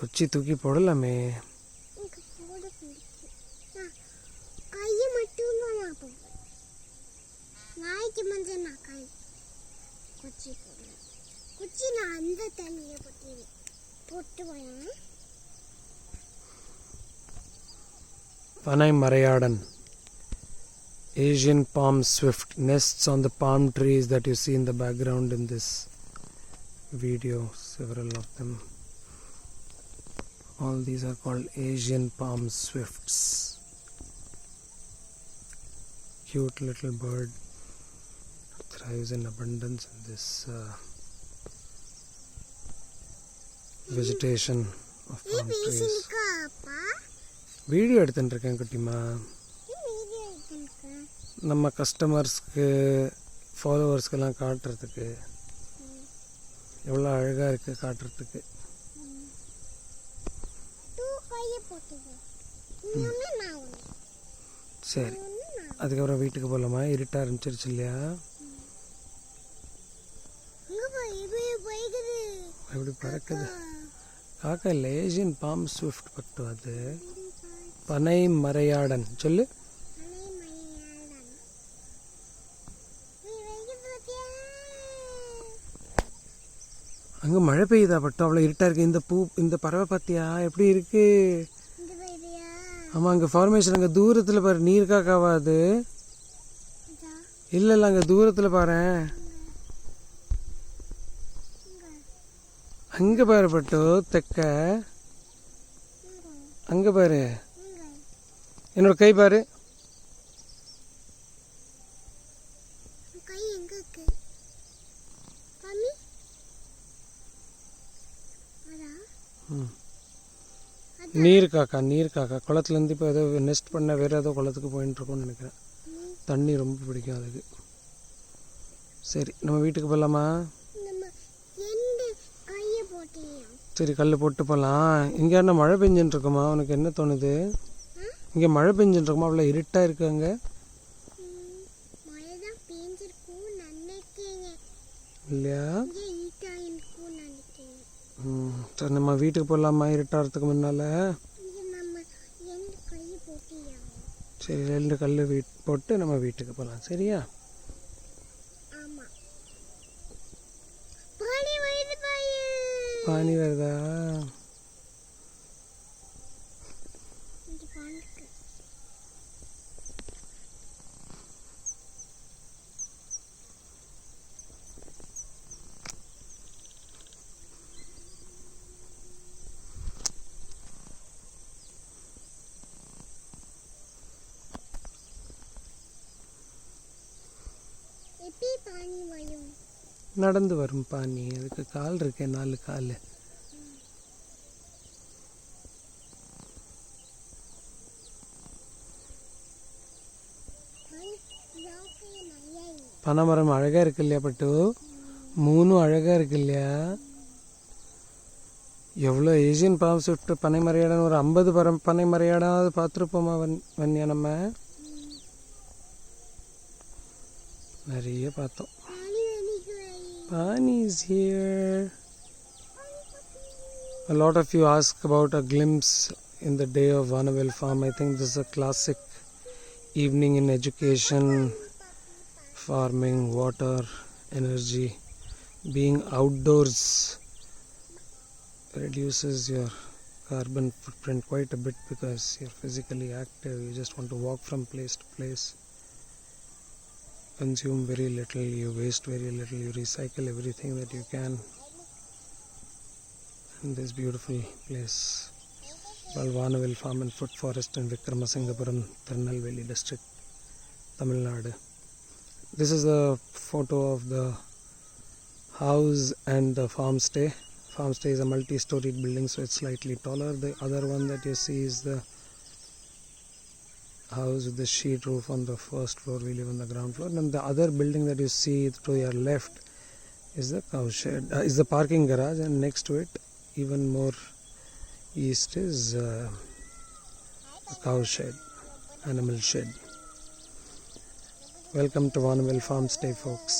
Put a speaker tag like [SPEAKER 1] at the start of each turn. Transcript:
[SPEAKER 1] குச்சி தூக்கி போடலாமே.
[SPEAKER 2] கையை மட்டும் நாய்க்கு மஞ்சள் நான் கை குச்சி போடுவேன். குச்சி நான் அந்த தண்ணியை போட்டு போயேன்.
[SPEAKER 1] பனை மரையாடன், Asian palm swift, nests on the palm trees that you see in the background in this video, several of them. All these are called Asian palm swifts. Cute little bird, thrives in abundance in this vegetation of palm trees. Video எடுத்துட்டு இருக்கேன் குட்டிமா. நம்ம கஸ்டமர்ஸ்க்கு ஃபாலோவர்ஸ்க்கெல்லாம் காட்டுறதுக்கு எவ்வளோ அழகாக இருக்குது காட்டுறதுக்கு. சரி, அதுக்கப்புறம் வீட்டுக்கு போகலாமா? இருட்ட ஆரம்பிச்சிருச்சு இல்லையா? எப்படி பறக்குது காக்கா? இல்லை, ஏசியன் பாம் ஸ்விஃப்ட் பட்டு. அது பனை மரையாடன். சொல்லு. அங்கே மழை பெய்யுதா பட்டு? அவ்வளோ இருட்டாக இருக்குது. இந்த இந்த பறவை பார்த்தியா எப்படி இருக்கு? ஆமாம், அங்கே ஃபார்மேஷன் அங்கே தூரத்தில் பாரு. நீர் காக்காவா அது? இல்லை இல்லை, அங்கே தூரத்தில் பாரு. அங்கே பாரு பட்டு, தெக்க அங்கே பாரு. என்னோட கை பாரு. நீர் காக்கா, நீர் காக்கா குளத்துலேருந்து இப்போ ஏதோ நெஸ்ட் பண்ண வேறு ஏதோ குளத்துக்கு போயின்னு இருக்கோன்னு நினைக்கிறேன். தண்ணி ரொம்ப பிடிக்கும் அதுக்கு. சரி, நம்ம வீட்டுக்கு போகலாமா? சரி, கல் போட்டு போகலாம். இங்கே என்ன மழை பெஞ்சுன்னு இருக்குமா? உனக்கு என்ன தோணுது? இங்கே மழை பெஞ்சுன்னு இருக்குமா? அவ்வளோ இருட்டாக இருக்கு அங்கே இல்லையா? சரி, நம்ம வீட்டுக்கு போகலாமா இருட்டாகிறதுக்கு முன்னால்? சரி, 2 கல் போட்டு நம்ம வீட்டுக்கு போகலாம். சரியா? பானி வருதா? நடந்து வரும் பானி. அதுக்கு கால் இருக்கே, 4 கால். பனைமரம் அழகா இருக்கு இல்லையா பட்டு? 3 அழகா இருக்கு இல்லையா? எவ்வளோ ஏசியன் பாம் ஸ்விஃப்ட் பனை மரையாடன் ஒரு 50 பனை மரையாடாவது பார்த்துருப்போமா வன்னியா? நம்ம நிறைய பார்த்தோம். Pani is here. A lot of you ask about a glimpse in the day of Vanavale Farm. I think this is a classic evening in education, farming, water, energy. Being outdoors reduces your carbon footprint quite a bit because you're physically active. You just want to walk from place to place. Consume very little, you waste very little, you recycle everything that you can in this beautiful place called Vanavale Farm and Food Forest in Vikramasingapuram, Tirunelveli district, Tamil Nadu. This is a photo of the house and the farm stay. Farm stay is a multi-storied building, so it's slightly taller. The other one that you see is the house with the sheet roof on the first floor. We live on the ground floor. And the other building that you see to your left is the cow shed, is the parking garage, and next to it, even more east, is a cow shed, animal shed. Welcome to Vanavale Farm Stay, folks.